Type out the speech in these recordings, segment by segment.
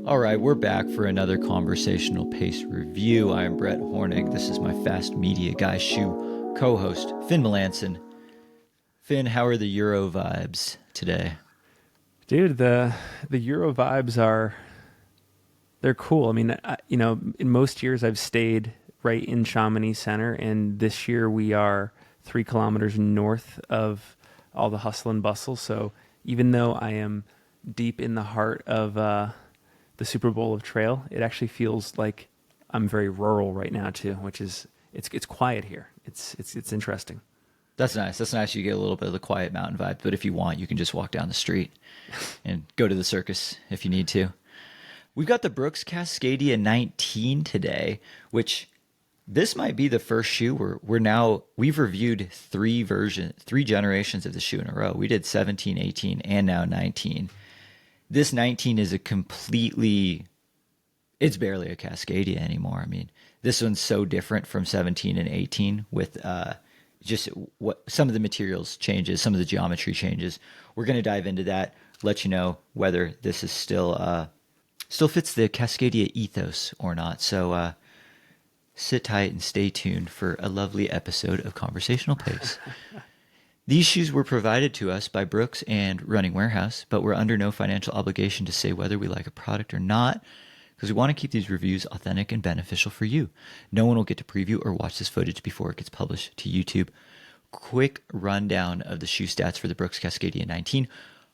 All right, we're back for another conversational pace review. I am Brett Hornig. This is my Fast Media Guy Shoe co-host, Finn Melanson. Finn, how are the Euro vibes today? Dude, the Euro vibes they're cool. I mean, in most years I've stayed right in Chamonix Center, and this year we are 3 kilometers north of all the hustle and bustle. So even though I am deep in the heart of the Super Bowl of trail, it actually feels like I'm very rural right now too, which is it's quiet here. It's interesting. That's nice. That's nice. You get a little bit of the quiet mountain vibe, but if you want, you can just walk down the street and go to the circus if you need to. We've got the Brooks Cascadia 19 today, which this might be the first shoe we've reviewed three generations of the shoe in a row. We did 17, 18, and now 19. This 19 is it's barely a Cascadia anymore. I mean, this one's so different from 17 and 18 with just what some of the materials changes, some of the geometry changes. We're going to dive into that, let you know whether this is still fits the Cascadia ethos or not. So sit tight and stay tuned for a lovely episode of Conversational Pace. These shoes were provided to us by Brooks and Running Warehouse, but we're under no financial obligation to say whether we like a product or not, because we want to keep these reviews authentic and beneficial for you. No one will get to preview or watch this footage before it gets published to YouTube. Quick rundown of the shoe stats for the Brooks Cascadia 19.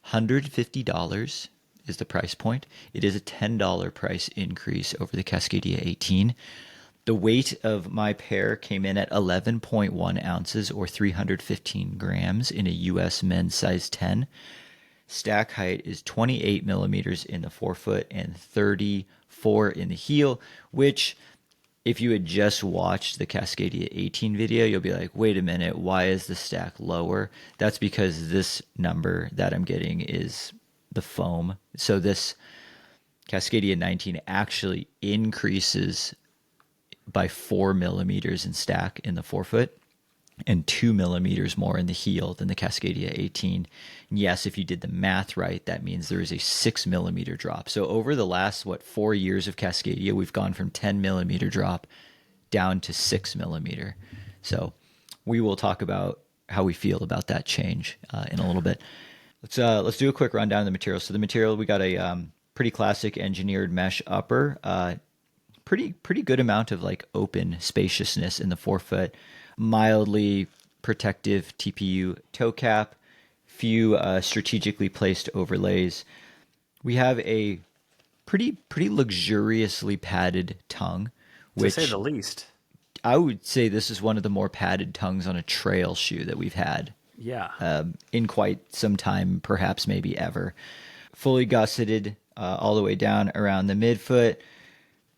$150 is the price point. It is a $10 price increase over the Cascadia 18. The weight of my pair came in at 11.1 ounces or 315 grams in a U.S. men's size 10. Stack height is 28 millimeters in the forefoot and 34 in the heel, which if you had just watched the Cascadia 18 video, you'll be like, wait a minute, why is the stack lower? That's because this number that I'm getting is the foam. So this Cascadia 19 actually increases by 4 millimeters in stack in the forefoot and 2 millimeters more in the heel than the Cascadia 18. And yes, if you did the math right, that means there is a 6 millimeter drop. So over the last, 4 years of Cascadia, we've gone from 10 millimeter drop down to 6 millimeter. So we will talk about how we feel about that change in a little bit. Let's do a quick rundown of the material. So the material, we got a pretty classic engineered mesh upper, pretty good amount of like open spaciousness in the forefoot, mildly protective TPU toe cap, few strategically placed overlays. We have a pretty luxuriously padded tongue, To which say the least. I would say this is one of the more padded tongues on a trail shoe that we've had Yeah. in quite some time, perhaps maybe ever. Fully gusseted all the way down around the midfoot.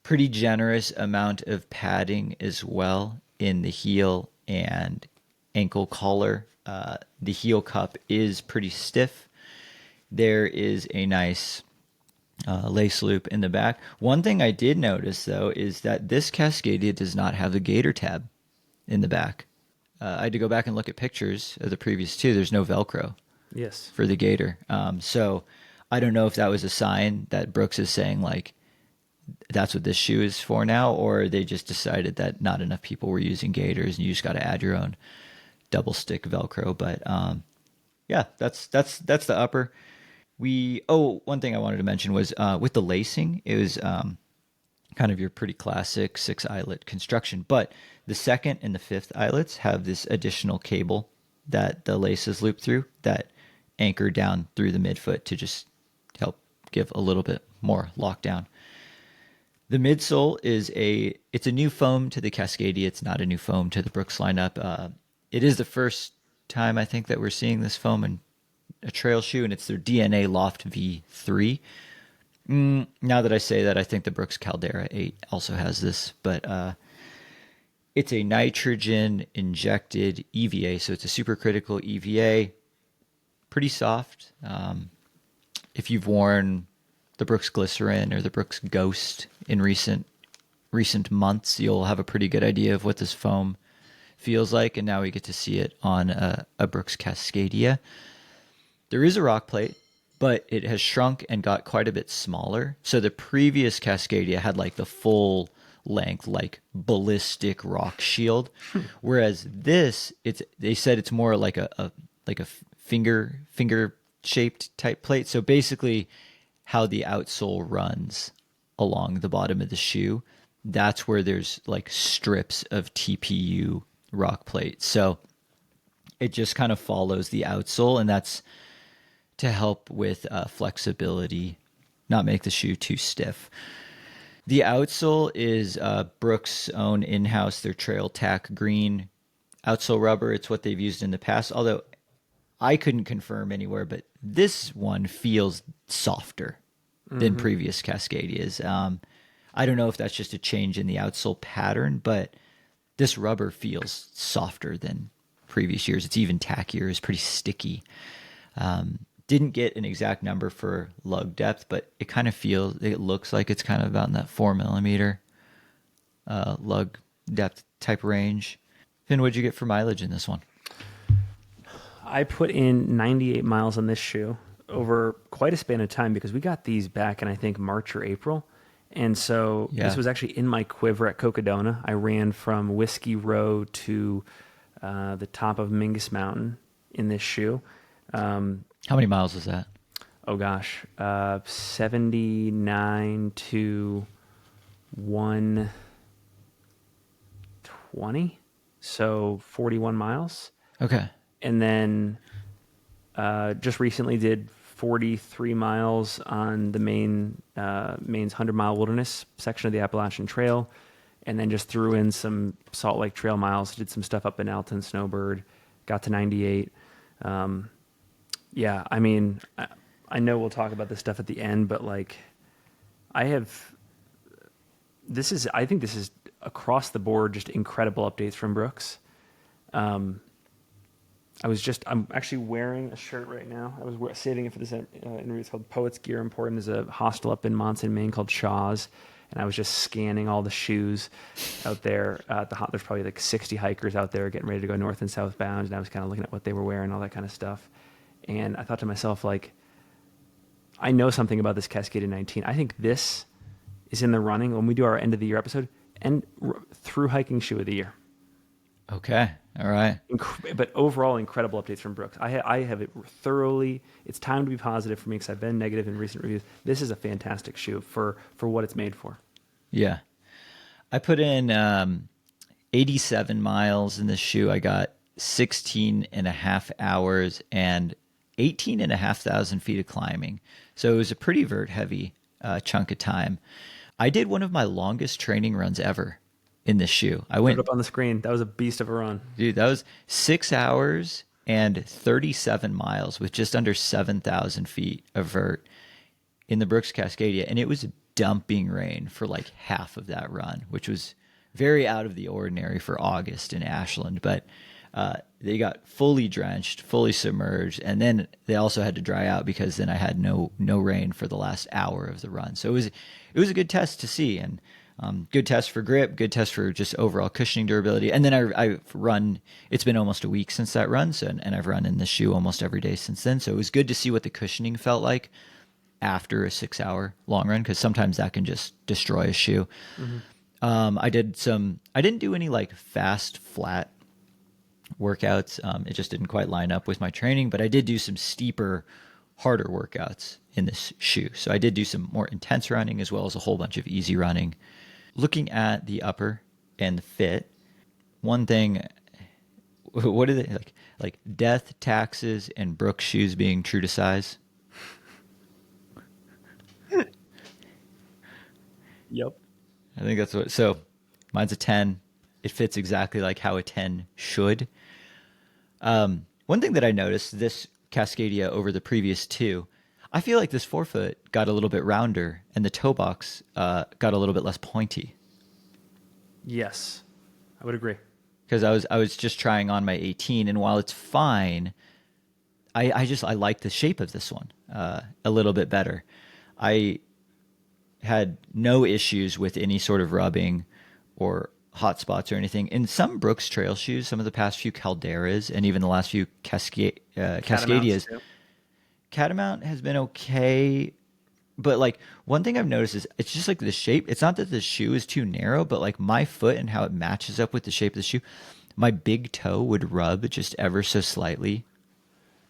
Pretty generous amount of padding as well in the heel and ankle collar. The heel cup is pretty stiff. There is a nice lace loop in the back. One thing I did notice, though, is that this Cascadia does not have the gaiter tab in the back. I had to go back and look at pictures of the previous two. There's no Velcro Yes. for the gaiter. So I don't know if that was a sign that Brooks is saying, like, that's what this shoe is for now, or they just decided that not enough people were using gaiters and you just got to add your own double stick Velcro. But yeah, that's the upper. One thing I wanted to mention was with the lacing, it was kind of your pretty classic 6 eyelet construction, but the second and the fifth eyelets have this additional cable that the laces loop through that anchor down through the midfoot to just help give a little bit more lockdown. The midsole it's a new foam to the Cascadia. It's not a new foam to the Brooks lineup. It is the first time I think that we're seeing this foam in a trail shoe, and it's their DNA Loft V3. Now that I say that, I think the Brooks Caldera 8 also has this, but it's a nitrogen injected EVA, so it's a supercritical EVA. Pretty soft. If you've worn the Brooks Glycerin or the Brooks Ghost in recent months, you'll have a pretty good idea of what this foam feels like, and now we get to see it on a Brooks Cascadia. There is a rock plate but it has shrunk and got quite a bit smaller. So the previous Cascadia had like the full length, like ballistic rock shield, whereas this, they said it's more like a finger shaped type plate. So basically, how the outsole runs along the bottom of the shoe, that's where there's like strips of TPU rock plate. So it just kind of follows the outsole, and that's to help with flexibility, not make the shoe too stiff. The outsole is Brooks' own in-house, their Trail Tack Green outsole rubber. It's what they've used in the past, although I couldn't confirm anywhere, but this one feels softer than previous Cascadias. I don't know if that's just a change in the outsole pattern, but this rubber feels softer than previous years. It's even tackier. It's pretty sticky. Didn't get an exact number for lug depth, but it looks like it's kind of about in that 4 millimeter lug depth type range. Finn, what'd you get for mileage in this one? I put in 98 miles on this shoe over quite a span of time because we got these back in, I think, March or April. And so this was actually in my quiver at Cocodona. I ran from Whiskey Row to the top of Mingus Mountain in this shoe. How many miles was that? Oh gosh, 79 to 120, so 41 miles. Okay. And then just recently did 43 miles on the Maine's 100-mile wilderness section of the Appalachian Trail, and then just threw in some Salt Lake Trail miles, did some stuff up in Alton, Snowbird, got to 98. Yeah, I mean, I know we'll talk about this stuff at the end, but like, I think this is across the board, just incredible updates from Brooks. I'm actually wearing a shirt right now. I was saving it for this interview. It's called Poets Gear Import. There's a hostel up in Monson, Maine called Shaw's. And I was just scanning all the shoes out there. There's probably like 60 hikers out there getting ready to go north and southbound. And I was kind of looking at what they were wearing, all that kind of stuff. And I thought to myself, like, I know something about this Cascadia 19. I think this is in the running when we do our end of the year episode and through hiking shoe of the year. Okay. All right. But overall, incredible updates from Brooks. I have it thoroughly. It's time to be positive for me because I've been negative in recent reviews. This is a fantastic shoe for what it's made for. Yeah. I put in 87 miles in this shoe. I got 16 and a half hours and 18,500 feet of climbing. So it was a pretty vert heavy chunk of time. I did one of my longest training runs ever in this shoe. I went up on the screen. That was a beast of a run. Dude, that was 6 hours and 37 miles with just under 7,000 feet of vert in the Brooks Cascadia. And it was dumping rain for like half of that run, which was very out of the ordinary for August in Ashland. But they got fully drenched, fully submerged, and then they also had to dry out because then I had no rain for the last hour of the run. So it was a good test to see, and good test for grip, good test for just overall cushioning durability. And then I've run. It's been almost a week since that run, and I've run in this shoe almost every day since then. So it was good to see what the cushioning felt like after a 6-hour long run, because sometimes that can just destroy a shoe. Mm-hmm. I didn't do any like fast flat workouts. It just didn't quite line up with my training, but I did do some steeper, harder workouts in this shoe. So I did do some more intense running as well as a whole bunch of easy running. Looking at the upper and the fit, one thing, what are they like death, taxes, and Brooks shoes being true to size? Yep. I think that's what. So mine's a 10. It fits exactly like how a 10 should. One thing that I noticed, this Cascadia over the previous two, I feel like this forefoot got a little bit rounder and the toe box got a little bit less pointy. Yes, I would agree. Because I was just trying on my 18, and while it's fine, I like the shape of this one a little bit better. I had no issues with any sort of rubbing or hot spots or anything. In some Brooks trail shoes, some of the past few Calderas and even the last few Cascadias, Catamount has been okay, but like one thing I've noticed is it's just like the shape. It's not that the shoe is too narrow, but like my foot and how it matches up with the shape of the shoe, my big toe would rub just ever so slightly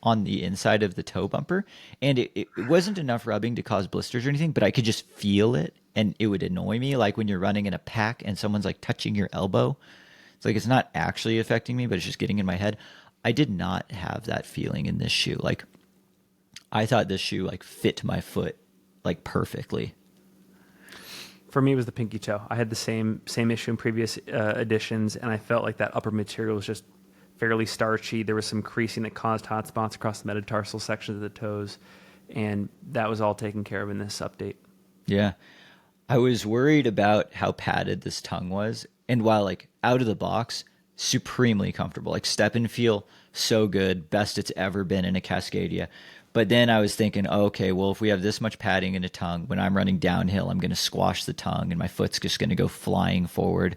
on the inside of the toe bumper, and it wasn't enough rubbing to cause blisters or anything, but I could just feel it, and it would annoy me, like when you're running in a pack and someone's like touching your elbow. It's like it's not actually affecting me, but it's just getting in my head. I did not have that feeling in this shoe. Like I thought this shoe like fit my foot like perfectly. For me, it was the pinky toe. I had the same issue in previous editions, and I felt like that upper material was just fairly starchy. There was some creasing that caused hot spots across the metatarsal sections of the toes, and that was all taken care of in this update. Yeah. I was worried about how padded this tongue was. And while like out of the box, supremely comfortable. Like step and feel so good, best it's ever been in a Cascadia. But then I was thinking, oh, okay, well, if we have this much padding in a tongue, when I'm running downhill, I'm going to squash the tongue and my foot's just going to go flying forward.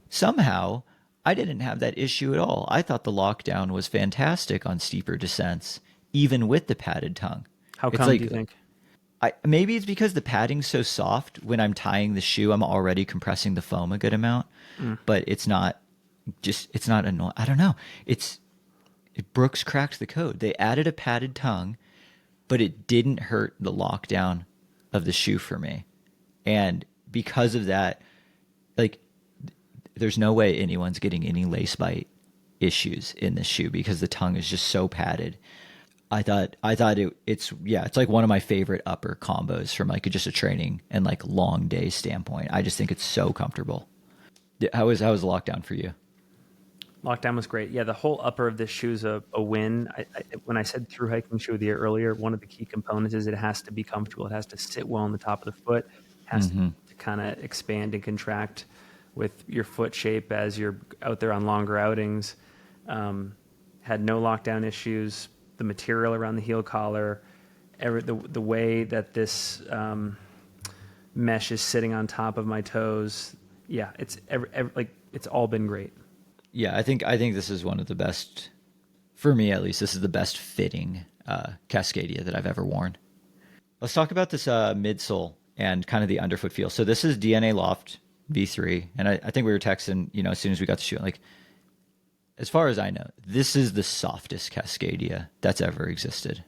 Somehow, I didn't have that issue at all. I thought the lockdown was fantastic on steeper descents, even with the padded tongue. How It's come, do like you think? maybe it's because the padding's so soft. When I'm tying the shoe, I'm already compressing the foam a good amount, but it's not annoying. I don't know. Brooks cracked the code. They added a padded tongue, but it didn't hurt the lockdown of the shoe for me. And because of that, like there's no way anyone's getting any lace bite issues in this shoe because the tongue is just so padded. It's like one of my favorite upper combos from like just a training and like long day standpoint. I just think it's so comfortable. How was the lockdown for you? Lockdown was great. Yeah, the whole upper of this shoe is a win. When I said through hiking shoe of the year earlier, one of the key components is it has to be comfortable. It has to sit well on the top of the foot. It has to kind of expand and contract with your foot shape as you're out there on longer outings. Had no lockdown issues. The material around the heel collar, the way that this mesh is sitting on top of my toes. Yeah, it's all been great. Yeah, I think this is one of the best for me at least. This is the best fitting Cascadia that I've ever worn. Let's talk about this midsole and kind of the underfoot feel. So this is DNA Loft V3, and I think we were texting, as soon as we got the shoe, like as far as I know, this is the softest Cascadia that's ever existed.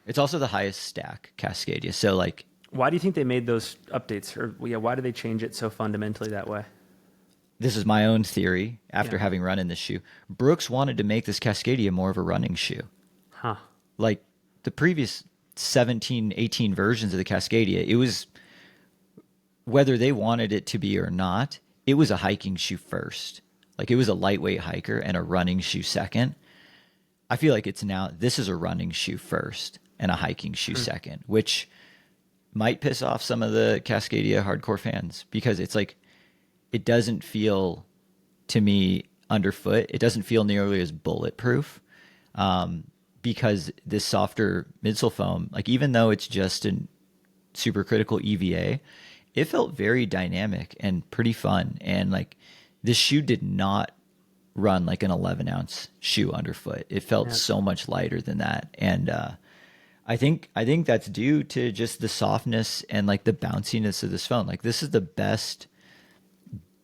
It's also the highest stack Cascadia. So like, Why do you think they made those updates? Or yeah, why did they change it so fundamentally that way? this is my own theory after Yeah. having run in this shoe. Brooks wanted to make this Cascadia more of a running shoe. Huh. Like the previous 17, 18 versions of the Cascadia, it was, whether they wanted it to be or not, it was a hiking shoe first. Like it was a lightweight hiker and a running shoe second. I feel like this is a running shoe first and a hiking shoe second, which might piss off some of the Cascadia hardcore fans because it's like, it doesn't feel to me underfoot. It doesn't feel nearly as bulletproof because this softer midsole foam, like even though it's just a supercritical EVA, it felt very dynamic and pretty fun. And like this shoe did not run like an 11-ounce shoe underfoot. It felt Yeah. so much lighter than that. And I think that's due to just the softness and like the bounciness of this foam. Like this is the best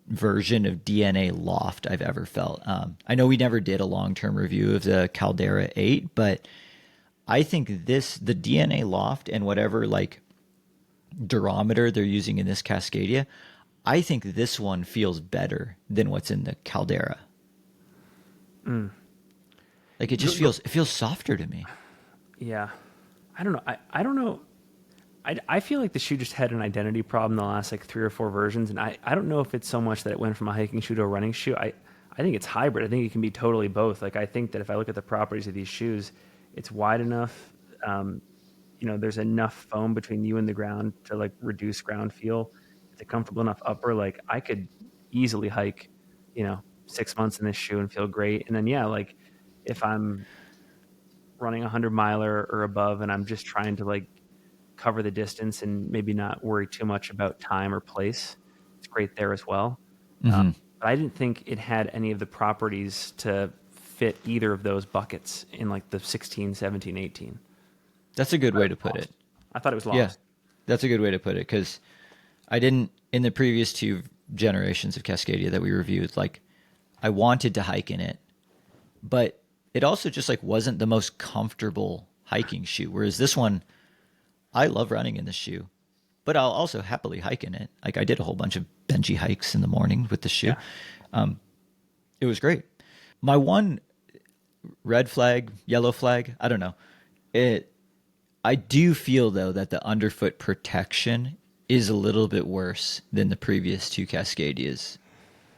version of DNA Loft I've ever felt. I know we never did a long-term review of the Caldera 8, but I think the DNA Loft and whatever like durometer they're using in this Cascadia, I think this one feels better than what's in the Caldera. Like it feels softer to me. Yeah. I don't know. I don't know. I feel like the shoe just had an identity problem the last like 3 or 4 versions, and I don't know if it's so much that it went from a hiking shoe to a running shoe. I think it's hybrid. I think it can be totally both. Like I think that if I look at the properties of these shoes, it's wide enough. There's enough foam between you and the ground to like reduce ground feel. It's a comfortable enough upper. Like I could easily hike, 6 months in this shoe and feel great. And then yeah, like if I'm running 100 miler or above and I'm just trying to like cover the distance and maybe not worry too much about time or place, it's great there as well. But I didn't think it had any of the properties to fit either of those buckets in like the 16, 17, 18. That's a good I thought way it to was put it. lost. I thought it was Yeah, lost. that's a good way to put it because I didn't in the previous two generations of Cascadia that we reviewed. Like, I wanted to hike in it, but it also just like wasn't the most comfortable hiking shoe. Whereas this one, I love running in this shoe, but I'll also happily hike in it. Like I did a whole bunch of Benji hikes in the morning with the shoe. Yeah. It was great. My one red flag, yellow flag, I don't know. It I do feel though that the underfoot protection is a little bit worse than the previous two Cascadias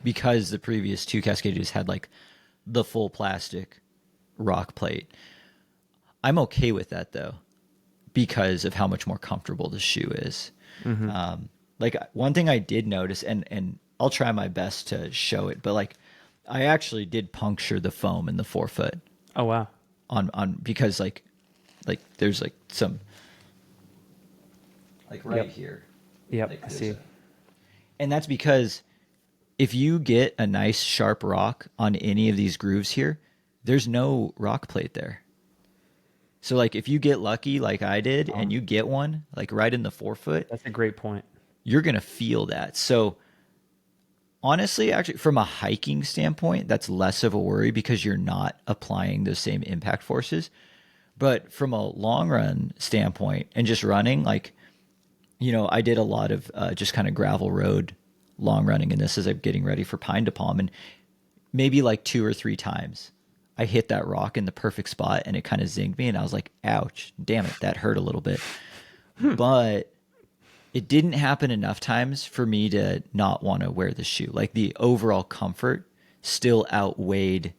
because the previous two Cascadias had like the full plastic rock plate. I'm okay with that though because of how much more comfortable the shoe is. Mm-hmm. Like one thing I did notice, and I'll try my best to show it, but like I actually did puncture the foam in the forefoot Oh wow. on because like there's like some like right Yep. here. Yep. Like I there's see. a, and that's because if you get a nice sharp rock on any of these grooves here, there's no rock plate there. So like if you get lucky like I did Oh, and you get one like right in the forefoot, that's a great point. you're going to feel that. So honestly, actually from a hiking standpoint, that's less of a worry because you're not applying those same impact forces. But from a long run standpoint and just running, like, you know, I did a lot of just kind of gravel road long running in this as I'm getting ready for Pine to Palm. And maybe like two or three times I hit that rock in the perfect spot and it kind of zinged me. And I was like, ouch, damn it, that hurt a little bit. But it didn't happen enough times for me to not want to wear the shoe. Like the overall comfort still outweighed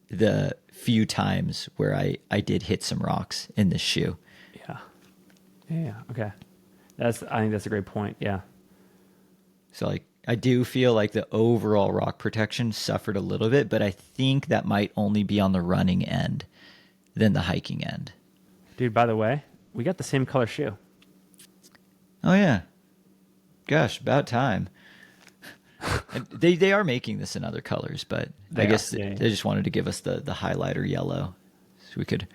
the few times where I did hit some rocks in this shoe. Yeah. Yeah. Okay. I think that's a great point. Yeah. So like I do feel like the overall rock protection suffered a little bit, but I think that might only be on the running end than the hiking end. Dude, by the way, we got the same color shoe. Oh yeah. Gosh, about time. And they are making this in other colors, but They I are. guess Yeah. they just wanted to give us the highlighter yellow so we could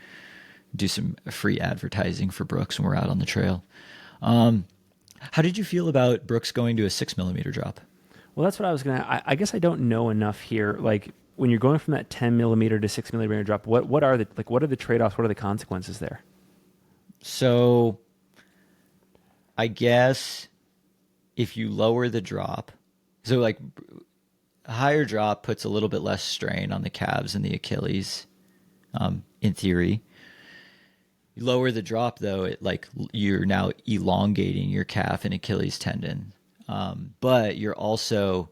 do some free advertising for Brooks when we're out on the trail. How did you feel about Brooks going to a 6 millimeter drop? Well, that's what I was gonna. I guess I don't know enough here. Like when you're going from that 10 millimeter to 6 millimeter drop, what are the trade offs? What are the consequences there? So I guess if you lower the drop, so like a higher drop puts a little bit less strain on the calves and the Achilles, in theory. You lower the drop though, it like you're now elongating your calf and Achilles tendon, but you're also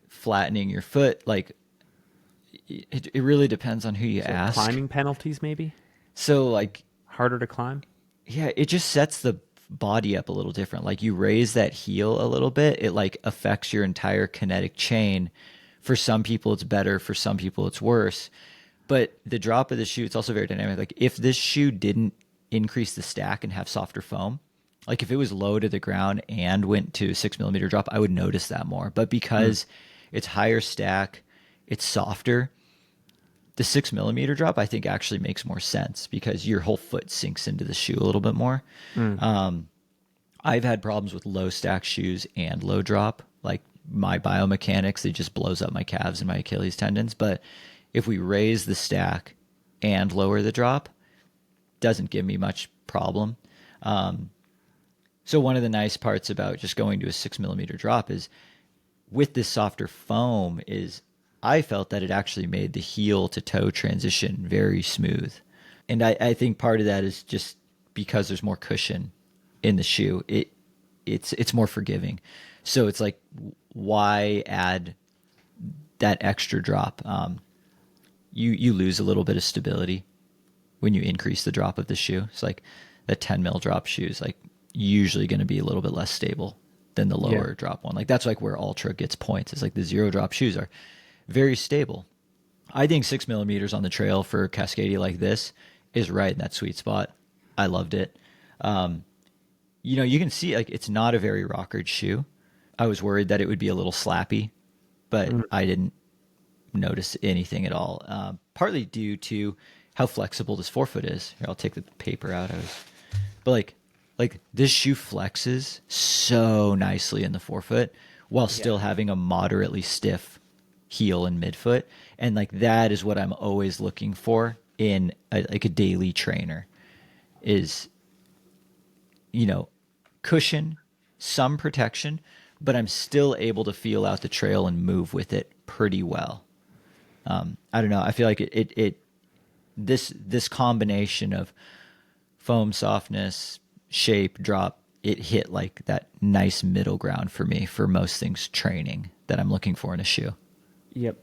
flattening your foot. Like it really depends on who you So ask. climbing penalties, maybe So like harder to climb. yeah, it just sets the body up a little different. Like you raise that heel a little bit, it like affects your entire kinetic chain. For some people it's better, for some people it's worse. But the drop of the shoe, it's also very dynamic. Like if this shoe didn't increase the stack and have softer foam, like if it was low to the ground and went to 6 millimeter drop, I would notice that more. But because it's higher stack, it's softer, the 6 millimeter drop I think actually makes more sense because your whole foot sinks into the shoe a little bit more. I've had problems with low stack shoes and low drop. Like my biomechanics, it just blows up my calves and my Achilles tendons. But if we raise the stack and lower the drop, doesn't give me much problem. So one of the nice parts about just going to a 6 millimeter drop is with this softer foam is I felt that it actually made the heel to toe transition very smooth. And I think part of that is just because there's more cushion in the shoe. It's more forgiving. So it's like why add that extra drop? You lose a little bit of stability when you increase the drop of the shoe. It's like the 10 mil drop shoe is like usually going to be a little bit less stable than the lower drop one. Like that's like where Ultra gets points. It's like the zero drop shoes are very stable. I think 6 millimeters on the trail for Cascadia like this is right in that sweet spot. I loved it. You know, you can see like it's not a very rockered shoe. I was worried that it would be a little slappy, but I didn't notice anything at all. Partly due to how flexible this forefoot is. Here, I'll take the paper out. But like this shoe flexes so nicely in the forefoot while still having a moderately stiff heel and midfoot, and like that is what I'm always looking for in like a daily trainer is, you know, cushion, some protection, but I'm still able to feel out the trail and move with it pretty well. I don't know. I feel like this combination of foam softness, shape, drop, it hit like that nice middle ground for me for most things training that I'm looking for in a shoe. Yep.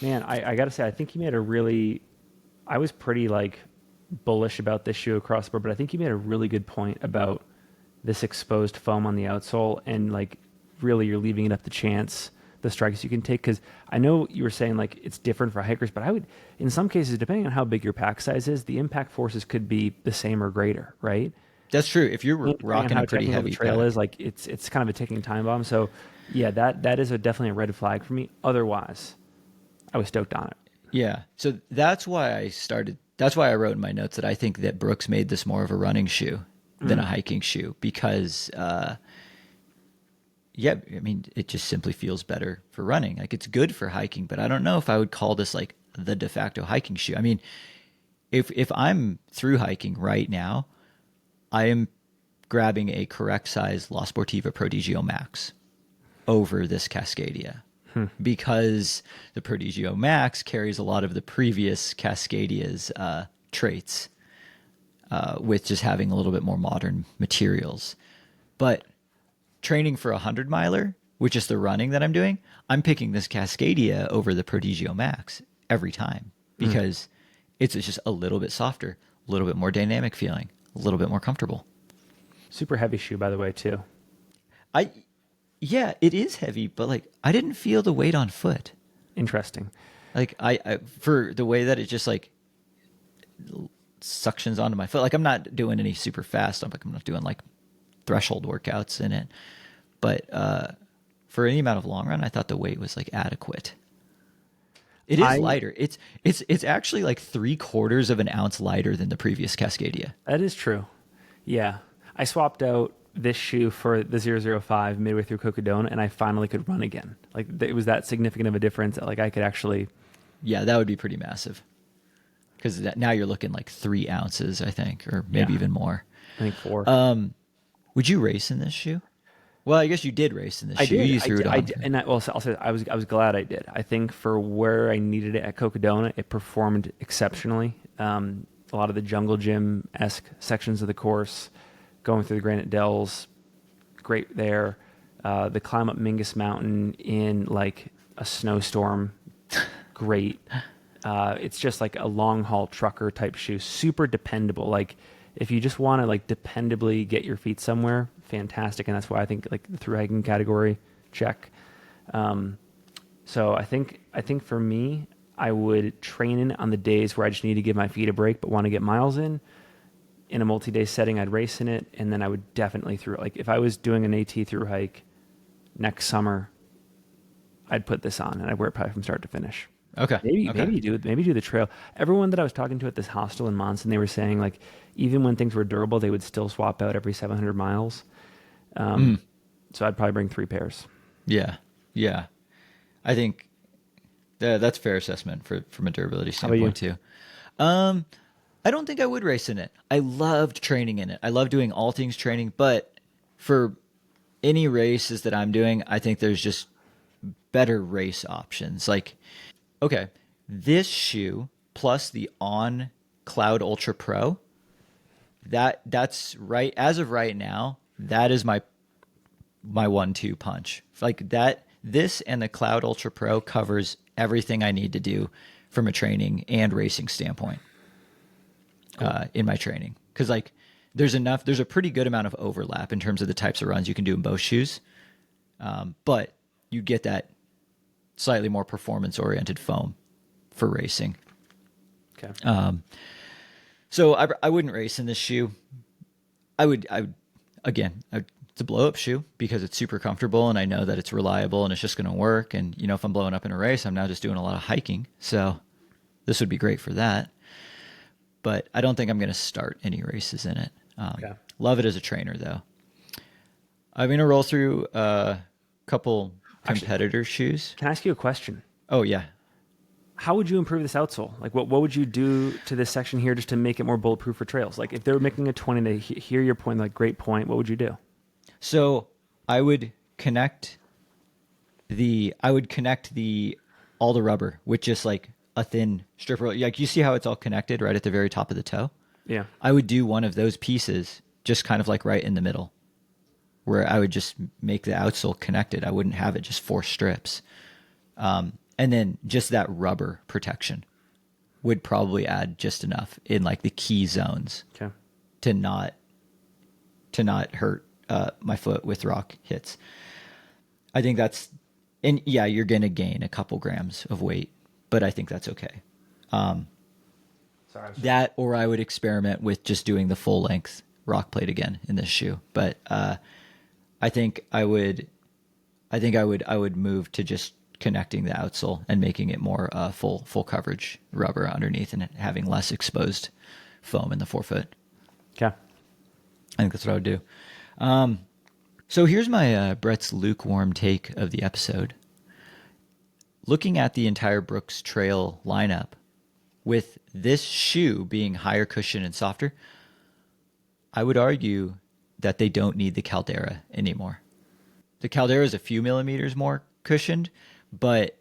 Man, I got to say, I think you made a really, I was pretty like bullish about this shoe across the board, but I think you made a really good point about this exposed foam on the outsole, and like really you're leaving it up to chance the strikes you can take. Because I know you were saying like it's different for hikers, but I would, in some cases, depending on how big your pack size is, the impact forces could be the same or greater, right? That's true. If you're Depending on rocking how a pretty technical heavy the trail pack. is, like it's kind of a ticking time bomb. So yeah, that is definitely a red flag for me. Otherwise, I was stoked on it. Yeah. So that's why I wrote in my notes that I think that Brooks made this more of a running shoe than a hiking shoe because, yeah, I mean, it just simply feels better for running. Like it's good for hiking, but I don't know if I would call this like the de facto hiking shoe. I mean, if I'm through hiking right now, I am grabbing a correct size La Sportiva Prodigio Max over this Cascadia because the Prodigio Max carries a lot of the previous Cascadia's traits with just having a little bit more modern materials. But training for a 100-miler, which is the running that I'm doing, I'm picking this Cascadia over the Prodigio Max every time because it's just a little bit softer, a little bit more dynamic feeling, a little bit more comfortable. Super heavy shoe, by the way, too. Yeah, it is heavy, but like I didn't feel the weight on foot. Interesting. Like I for the way that it just like suctions onto my foot. Like I'm not doing any super fast. I'm not doing like threshold workouts in it. But for any amount of long run, I thought the weight was like adequate. It is lighter. It's actually like 3/4 of an ounce lighter than the previous Cascadia. That is true. Yeah. I swapped out this shoe for the 005 midway through Cocodona, and I finally could run again. Like it was that significant of a difference that like I could actually. Yeah, that would be pretty massive. Because now you're looking like 3 ounces, I think, or maybe even more. I think 4. Would you race in this shoe? Well, I guess you did race in this I shoe. did. You threw it on. And I'll say I was glad I did. I think for where I needed it at Cocodona, it performed exceptionally. A lot of the jungle gym-esque sections of the course, going through the Granite Dells, great there. The climb up Mingus Mountain in like a snowstorm, great. It's just like a long haul trucker type shoe, super dependable. Like if you just want to like dependably get your feet somewhere, fantastic. And that's why I think like the through hiking category, check. So I think for me, I would train in on the days where I just need to give my feet a break, but want to get miles in. In a multi-day setting, I'd race in it, and then I would definitely through. Like if I was doing an AT through hike next summer, I'd put this on and I'd wear it probably from start to finish. Okay. Maybe do the trail. Everyone that I was talking to at this hostel in Monson, they were saying like even when things were durable, they would still swap out every 700 miles. So I'd probably bring 3 pairs. Yeah. I think that's a fair assessment from a durability How about you? standpoint too. I don't think I would race in it. I loved training in it. I love doing all things training, but for any races that I'm doing, I think there's just better race options. Like, okay, this shoe plus the On Cloud Ultra Pro, that's right as of right now, that is my 1-2 punch. Like that, this and the Cloud Ultra Pro covers everything I need to do from a training and racing standpoint. In my training, because like there's a pretty good amount of overlap in terms of the types of runs you can do in both shoes, but you get that slightly more performance oriented foam for racing. Okay. So I wouldn't race in this shoe. I would it's a blow up shoe because it's super comfortable and I know that it's reliable and it's just going to work. And you know, if I'm blowing up in a race, I'm now just doing a lot of hiking, so this would be great for that. but I don't think I'm going to start any races in it. Okay. Love it as a trainer, though. I'm going to roll through a couple Actually, competitor shoes. can I ask you a question? Oh, yeah. How would you improve this outsole? Like, what would you do to this section here just to make it more bulletproof for trails? Like, if they were making a 20, they hear your point, like, great point, what would you do? So I would connect all the rubber with just like a thin strip. Like you see how it's all connected right at the very top of the toe? Yeah. I would do one of those pieces just kind of like right in the middle, where I would just make the outsole connected. I wouldn't have it just four strips. And then just that rubber protection would probably add just enough in like the key zones Okay. to not hurt my foot with rock hits. I think that's, and yeah, you're going to gain a couple grams of weight, but I think that's okay. Sorry. That, or I would experiment with just doing the full length rock plate again in this shoe. But I think I would move to just connecting the outsole and making it more full coverage rubber underneath and having less exposed foam in the forefoot. Okay. I think that's what I would do. So here's my Brett's lukewarm take of the episode. Looking at the entire Brooks Trail lineup, with this shoe being higher cushion and softer, I would argue that they don't need the Caldera anymore. The Caldera is a few millimeters more cushioned, but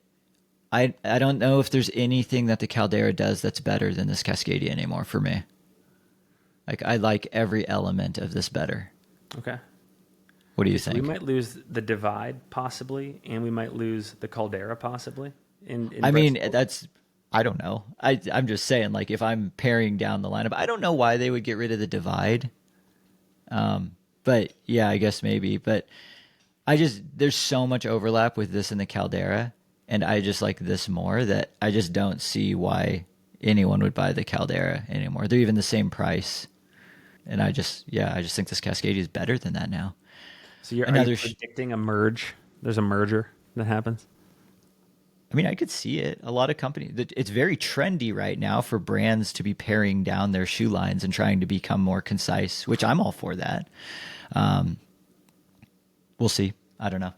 I don't know if there's anything that the Caldera does that's better than this Cascadia anymore for me. Like, I like every element of this better. Okay. What do you So think? we might lose the Divide possibly, and we might lose the Caldera possibly. I mean, I don't know. I'm just saying, like, if I'm paring down the lineup, I don't know why they would get rid of the Divide. But yeah, I guess maybe. But there's so much overlap with this and the Caldera, and I just like this more, that I just don't see why anyone would buy the Caldera anymore. They're even the same price. And I just think this Cascadia is better than that now. So are you predicting a merge? There's a merger that happens? I mean, I could see it. A lot of companies, it's very trendy right now for brands to be paring down their shoe lines and trying to become more concise, which I'm all for that. We'll see. I don't know.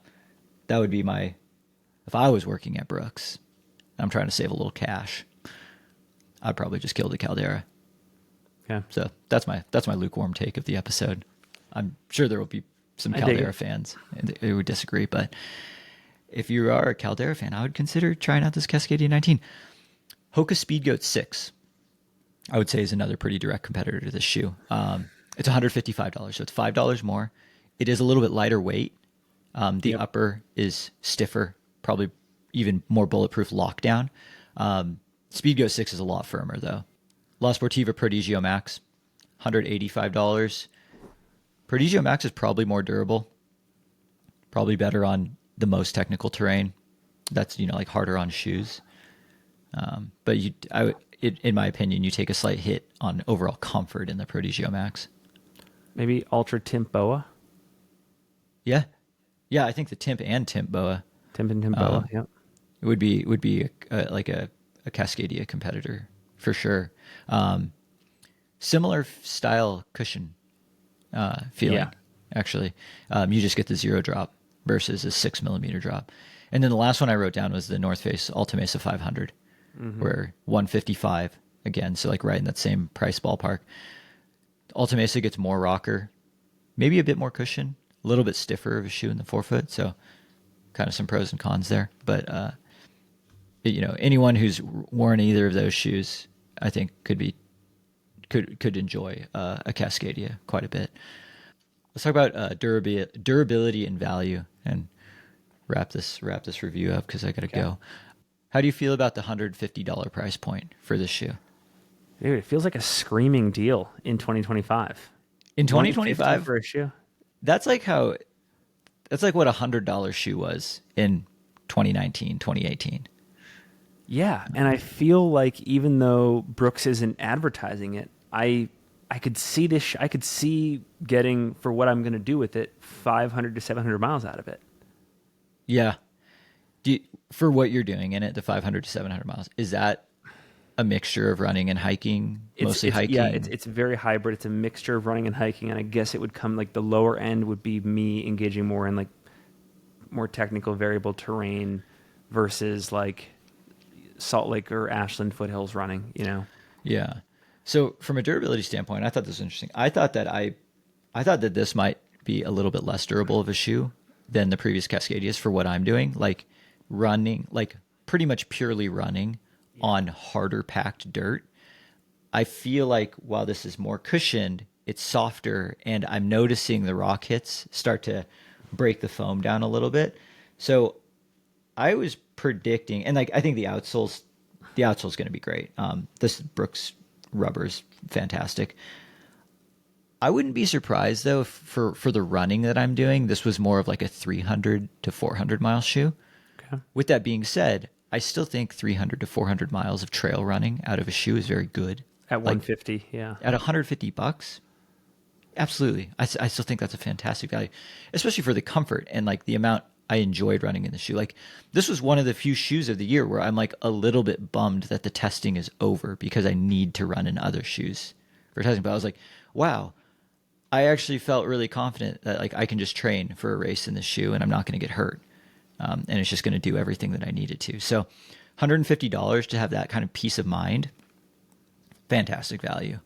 That would be if I was working at Brooks, I'm trying to save a little cash, I'd probably just kill the Caldera. Yeah. So that's my lukewarm take of the episode. I'm sure there will be some Caldera fans who would disagree, but if you are a Caldera fan, I would consider trying out this Cascadia 19. Hoka Speedgoat 6, I would say, is another pretty direct competitor to this shoe. It's $155, so it's $5 more. It is a little bit lighter weight. The upper is stiffer, probably even more bulletproof lockdown. Speedgoat 6 is a lot firmer, though. La Sportiva Prodigio Max, $185. Prodigio Max is probably more durable, probably better on the most technical terrain. That's, like harder on shoes. But in my opinion, you take a slight hit on overall comfort in the Prodigio Max. Maybe Ultra Timp Boa? Yeah. Yeah, I think the Timp and Timp Boa. Timp and Timp Boa, yeah. It would be like a Cascadia competitor for sure. Similar style cushion feeling, actually. You just get the 0 drop versus a 6 millimeter drop. And then the last one I wrote down was the North Face Alta Mesa 500, where $155 again, so like right in that same price ballpark. Alta Mesa gets more rocker, maybe a bit more cushion, a little bit stiffer of a shoe in the forefoot, so kind of some pros and cons there. But anyone who's worn either of those shoes, I think could enjoy a Cascadia quite a bit. Let's talk about durability and value, and wrap this review up because I got to go. How do you feel about the $150 price point for this shoe? Dude, it feels like a screaming deal in 2025. In 2025 for a shoe? That's like what a $100 shoe was in 2019, 2018. Yeah, and I feel like even though Brooks isn't advertising it, I could see this. I could see getting, for what I'm going to do with it, 500 to 700 miles out of it. Yeah. For what you're doing in it, the 500 to 700 miles, is that a mixture of running and hiking, mostly hiking. It's very hybrid. It's a mixture of running and hiking, and I guess it would come like the lower end would be me engaging more in like more technical variable terrain versus like Salt Lake or Ashland foothills running, you know? Yeah. So from a durability standpoint, I thought this was interesting. I thought that this might be a little bit less durable of a shoe than the previous Cascadias for what I'm doing, like running, like pretty much purely running on harder packed dirt. I feel like while this is more cushioned, it's softer, and I'm noticing the rock hits start to break the foam down a little bit. So I was predicting, and like I think the outsole's going to be great. This Brooks rubber is fantastic. I wouldn't be surprised though if for the running that I'm doing, this was more of like a 300 to 400 mile shoe. Okay. With that being said, I still think 300 to 400 miles of trail running out of a shoe is very good. At Like 150, yeah. at $150, absolutely. I still think that's a fantastic value, especially for the comfort and like the amount I enjoyed running in the shoe. Like this was one of the few shoes of the year where I'm like a little bit bummed that the testing is over because I need to run in other shoes for testing. But I was like, wow, I actually felt really confident that like I can just train for a race in this shoe and I'm not going to get hurt. And it's just going to do everything that I needed to. So $150 to have that kind of peace of mind, fantastic value.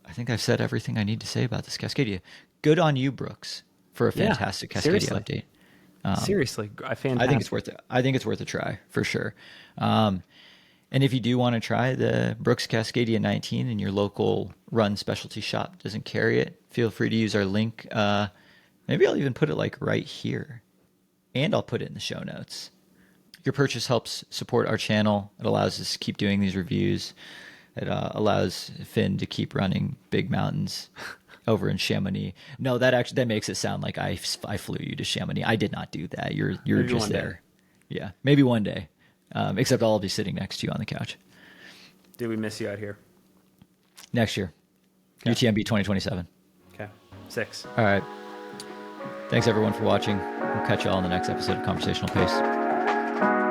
I think I've said everything I need to say about this Cascadia. Good on you, Brooks, for a fantastic Cascadia seriously. update. Seriously, fantastic. I think it's worth it. I think it's worth a try for sure. And if you do want to try the Brooks Cascadia 19 and your local run specialty shop doesn't carry it, feel free to use our link. Maybe I'll even put it like right here, and I'll put it in the show notes. Your purchase helps support our channel. It allows us to keep doing these reviews. It allows Finn to keep running big mountains over in Chamonix. No, that makes it sound like I flew you to Chamonix. I did not do that. You're Maybe just one day. there. Yeah, maybe one day. Except I'll be sitting next to you on the couch Did we miss you out here? next year. Okay. UTMB 2027. Okay. 6. All right. Thanks everyone for watching. We'll catch you all in the next episode of Conversational Pace.